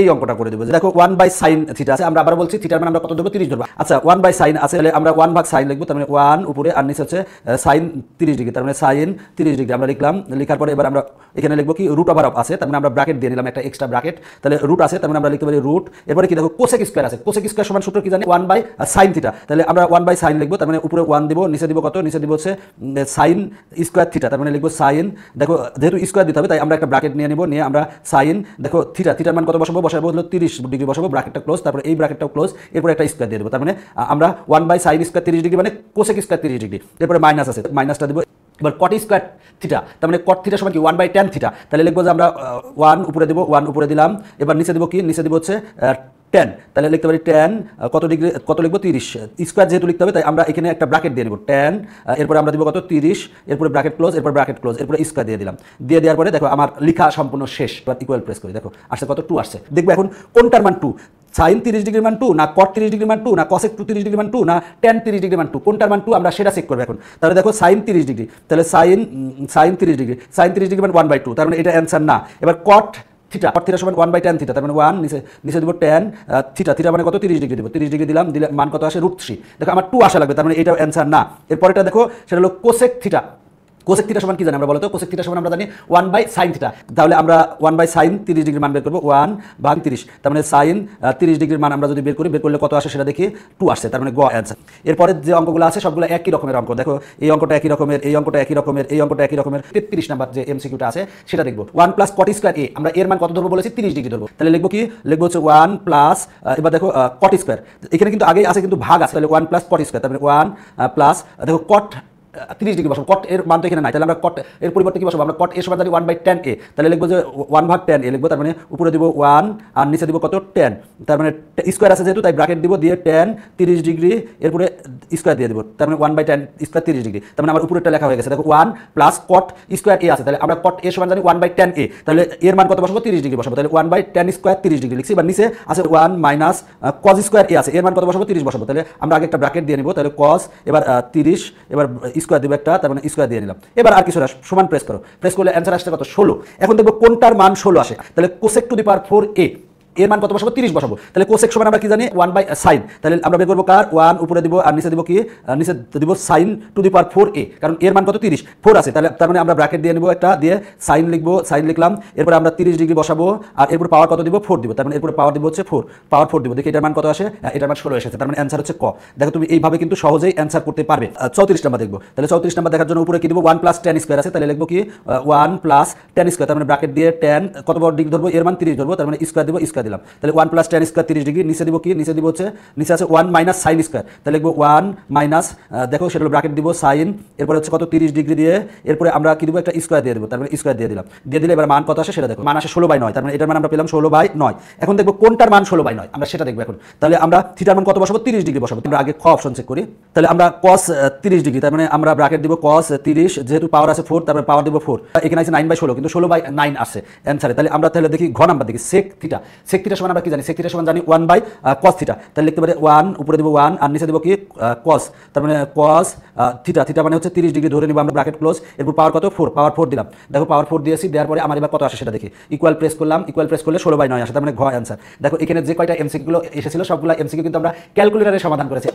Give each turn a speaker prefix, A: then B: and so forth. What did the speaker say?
A: এই অঙ্কটা করে দেবো। দেখো 1/sin থিটা আছে, আমরা আবার বলছি থিটার মান আমরা কত ধরবো 30 ধরবো। আচ্ছা 1/sin আছে, তাহলে আমরা 1/sin লিখবো, তার মানে 1 উপরে আর নিচে হচ্ছে sin 30 ডিগ্রি, তার মানে sin 30 ডিগ্রি আমরা লিখলাম। লিখার পরে এবার আমরা এখানে লিখবো কি রুট ওভার অফ আছে, তার মানে আমরা ব্র্যাকেট দিয়ে নিলাম একটা এক্সট্রা ব্র্যাকেট, তাহলে রুট আছে তার মানে আমরা লিখতে পারি রুট। এরপরে কি দেখো কোসেক স্কয়ার আছে, কোসেক স্কয়ার সমান সূত্র কি জানি 1/sin থিটা, তাহলে আমরা 1/sin লিখবো, তার মানে উপরে 1 দিব, নিচে দিব কত, নিচে দিব হচ্ছে sin স্কয়ার থিটা, তার মানে লিখবো sin, দেখো যেহেতু স্কয়ার দিতে হবে তাই আমরা একটা ব্র্যাকেট নিয়ে নিব, নিয়ে আমরা sin দেখো থিটা, থিটার মান কত বসাবো, বসাবো হলো 30 ডিগ্রি বসাবো, ব্র্যাকেটটা ক্লোজ, তারপরে এই ব্র্যাকেটটাও ক্লোজ, এরপর একটা স্কয়ার দিয়ে দেবো, তার মানে আমরা 1/sin স্কয়ার 30 ডিগ্রি মানে কোসেক স্কয়ার 30 ডিগ্রি, এরপরে মাইনাস আছে মাইনাসটা দেবো। এবার কট স্কয়ার থিটা, তার মানে কট থিটা সমান কি 1/tan থিটা, তাহলে লিখবো যে আমরা 1 উপরে দেবো, 1 উপরে দিলাম, এবার নিচে দেবো কি, নিচে দেবো হচ্ছে tan, তাহলে লিখতে পারি tan কত ডিগ্রি, কত লিখবো 30 স্কয়ার যেহেতু লিখতে হবে তাই আমরা এখানে একটা ব্র্যাকেট দিয়ে নেব tan, এরপরে আমরা দিব কত 30, এরপরে ব্র্যাকেট ক্লোজ, এরপর ব্র্যাকেট ক্লোজ, এরপরে স্কয়ার দিয়ে দিলাম, দিয়ে দেওয়ার পরে দেখো আমার লেখা সম্পূর্ণ শেষ। এবার ইকুয়াল প্রেস করি, দেখো আসছে কত 2 আসছে। দেখবো এখন কোনটার মান 2, sin 30 ডিগ্রির মান 2 না cot 30 ডিগ্রির মান 2 না cosec 30 ডিগ্রির মান 2 না tan 30 ডিগ্রির মান 2, কোনটার মান 2 আমরা সেটা চেক করব এখন। তাহলে দেখো sin 30 ডিগ্রি, তাহলে sin 30 ডিগ্রি, sin 30 ডিগ্রি মান 1/2, তার মানে এটা অ্যানসার না। এবার cot থিটা, cot থিটা সমান 1/tan থিটা, তার মানে 1 নিচে দিব tan থিটা, থিটা মানে কত 30 ডিগ্রি দিব, 30 ডিগ্রি দিলাম, দিলে মান কত আসে √3, দেখো আমার 2 আসা লাগবে, তার মানে এটাও অ্যানসার না। এরপরেটা দেখো সেটা হলো cosec থিটা, কোসেক থিটা সমান কি জানি আমরা বলতো, কোসেক থিটা সমান আমরা জানি 1/sin থিটা, তাহলে আমরা 1/sin 30 ডিগ্রির মান বের করব, 1/30, তার মানে sin 30 ডিগ্রির মান আমরা যদি বের করি, বের করলে কত আসে সেটা দেখি 2 আসছে, তার মানে গ অ্যান্সার। এরপরে যে অঙ্কগুলো আছে সবগুলো একই রকমের অঙ্ক, দেখো এই অঙ্কটা একই রকমের, এই অঙ্কটা একই রকমের, এই অঙ্কটা একই রকমের। 33 নাম্বার যে এমসিকিউটা আছে সেটা দেখবো। 1 + cot স্কয়ার a, আমরা এর মান কত ধরবো বলেছি 30 ডিগ্রি ধরবো, তাহলে লিখবো কি, লিখবো হচ্ছে 1 প্লাস, এবার দেখো cot স্কয়ার, এখানে কিন্তু আগেই আছে কিন্তু ভাগ আছে, তাহলে 1 + cot স্কয়ার, তার মানে 1 প্লাস দেখো cot 30 ডিগ্রি বসাবো, cot এর মান তো এখানে নাই, তাহলে আমরা cot এর পরিবর্তে কি বসাবো, আমরা cot এর সমান জানি 1/tan a, তাহলে লিখবো যে 1/tan a লিখবো, তার মানে উপরে দিব 1 আর নিচে দিব কত tan, তার মানে স্কয়ার আছে যেহেতু তাই ব্র্যাকেট দিব, দিয়ে tan 30 ডিগ্রি, এরপরে স্কয়ার দিয়ে দিব, তার মানে 1/tan স্কয়ার 30 ডিগ্রি, তার মানে আমার উপরেরটা লেখা হয়ে গেছে। দেখো 1 প্লাস cot স্কয়ার a আছে, তাহলে আমরা cot এর সমান জানি 1/tan a, তাহলে এর মান কত বসাবো 30 ডিগ্রি বসাবো, তাহলে 1/tan স্কয়ার 30 ডিগ্রি লিখছি। এবার নিচে আছে 1 মাইনাস cos স্কয়ার a আছে, এর মান কত বসাবো 30 বসাবো, তাহলে আমরা আগে একটা ব্র্যাকেট দিয়ে নিব, তাহলে cos এবার 30, এবার স্কয়ার দিব একটা, তার মানে স্কয়ার দিয়ে নিলাম। এবার আর কিছু না, সমান প্রেস করো, প্রেস করলে অ্যান্সার আসছে কত 16। এখন দেখবো কোনটার মান 16 আসে, তাহলে cosec to the power 4a এর মান কত বসাবো 30 বসাবো, তাহলে কোসেক সমান আমরা কি জানি 1/sin, তাহলে আমরা বের করবো কার 1 উপরে দিব আর নিচে দিব কি, নিচে দিব sin to the power 4a, কারণ এর মান কত 30, 4 আছে, তাহলে তার মানে আমরা ব্র্যাকেট দিয়ে নেব একটা, দিয়ে sin লিখবো, sin লিখলাম, এরপর আমরা 30 ডিগ্রি বসাবো আর এরপর পাওয়ার কত দিব 4 দিব, তার মানে এরপর পাওয়ার দিব হচ্ছে 4, পাওয়ার 4 দিব, দেখি এটার মান কত আসে, এটার মান 16 এসেছে, তার মানে অ্যান্সার হচ্ছে ক। দেখো তুমি এইভাবে কিন্তু সহজেই অ্যান্সার করতে পারবে। 34 নাম্বার দেখবো, তাহলে 34 নাম্বার দেখার জন্য উপরে কি দিব 1 + tan স্কয়ার আছে, তাহলে লিখবো কি 1 + tan স্কয়ার, তার মানে ব্র্যাকেট দিয়ে tan কত বড় ডিগ্রি ধরবো, এর মান 30 ধরবো, তার মানে স্কয়ার দিব, স্কয়ার দিলাম, তাহলে 1 + tan স্কয়ার 30 ডিগ্রি, নিচে দিব কি, নিচে দিব হচ্ছে, নিচে আছে 1 - sin স্কয়ার, তাহলে লিখবো 1 মাইনাস, দেখো সেটা ব্র্যাকেট দিব sin, এরপরে হচ্ছে কত 30 ডিগ্রি দিয়ে, এরপরে আমরা কি দিব একটা স্কয়ার দিয়ে দেবো, তার মানে স্কয়ার দিয়ে দিলাম, দিয়ে দিলে এবার মান কত আসে সেটা দেখো, মান আসে 16/9, তার মানে এটার মান আমরা পেলাম 16/9। এখন দেখবো কোনটার মান 16/9 আমরা সেটা দেখবো এখন। তাহলে আমরা থিটার মান কত বসাবো 30 ডিগ্রি বসাবো, আমরা আগে খ অপশন চেক করি, তাহলে আমরা cos 30 ডিগ্রি, তার মানে আমরা ব্র্যাকেট দিব cos 30, যেহেতু পাওয়ার আছে 4, তারপরে পাওয়ার দিব 4, এখানে আছে 9/16 কিন্তু 16/9 আসছে অ্যান্সারে। তাহলে আমরা তাহলে দেখি ঘ নাম্বার দেখি sec থিটা, sec থিটা সমান আমরা কি জানি, sec থিটা সমান জানি 1/cos থিটা, তাহলে লিখতে পারি 1 উপরে দিব 1 আর নিচে দিব কি cos, তার মানে cos থিটা, থিটা মানে হচ্ছে 30 ডিগ্রি ধরে নিব আমরা, ব্র্যাকেট ক্লোজ, এরপর পাওয়ার কত 4, পাওয়ার 4 দিলাম, দেখো পাওয়ার 4 দিয়েছি, দেওয়ার পরে আমার এবার কত আসে সেটা দেখি, ইকুয়াল প্রেস করলাম, ইকুয়াল প্রেস করলে 16/9 আসে, তার মানে ঘ অ্যান্সার। দেখো এখানে যে কয়টা এমসিকিউ গুলো এসেছিল সবগুলো এমসিকিউ কিন্তু আমরা ক্যালকুলেটরে সমাধান করেছি।